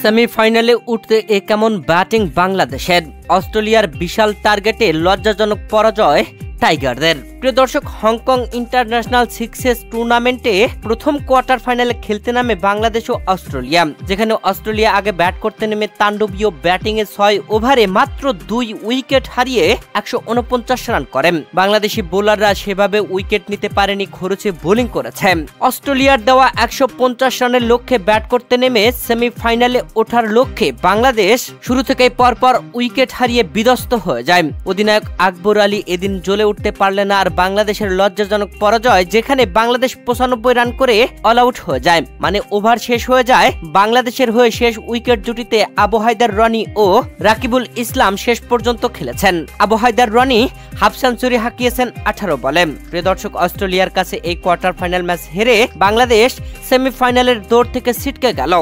সেমিফাইনালে উঠতে কেমন ব্যাটিং বাংলাদেশের। অস্ট্রেলিয়ার বিশাল টার্গেটে লজ্জাজনক পরাজয় টাইগারদের। প্রিয় দর্শক, হংকং ইন্টারন্যাশনাল সিক্সেস টুর্নামেন্টে প্রথম কোয়ার্টার ফাইনালে খেলতে নামে বাংলাদেশ ও অস্ট্রেলিয়া, যেখানে অস্ট্রেলিয়া আগে ব্যাট করতে নেমে তাণ্ডবীয় ব্যাটিংয়ে 6 ওভারে মাত্র 2 উইকেট হারিয়ে 149 রান করেন। বাংলাদেশি বোলাররা সেভাবে উইকেট নিতে পারেনি, খরচে বোলিং করেছে। অস্ট্রেলিয়ার দেওয়া 150 রানের লক্ষ্যে ব্যাট করতে নেমে সেমিফাইনালে ওঠার লক্ষ্যে বাংলাদেশ শুরু থেকেই পরপর উইকেট হারিয়ে বিধ্বস্ত হয়ে যায়। অধিনায়ক আকবর আলী এদিন জ্বলে উঠতে পারলেন না। আর বাংলাদেশের লজ্জাজনক পরাজয়, যেখানে বাংলাদেশ 95 রান করে অল আউট হয়ে যায়, মানে ওভার শেষ হয়ে যায়। বাংলাদেশের হয়ে শেষ উইকেট জুটিতে আবু হায়দার রনি ও রাকিবুল ইসলাম শেষ পর্যন্ত খেলেছেন। আবু হায়দার রনি হাফ সেঞ্চুরি হাঁকিয়েছেন 18 বলে। প্রিয় দর্শক, অস্ট্রেলিয়ার কাছে এই কোয়ার্টার ফাইনাল ম্যাচ হেরে বাংলাদেশ সেমিফাইনালের দৌড় থেকে ছিটকে গেল।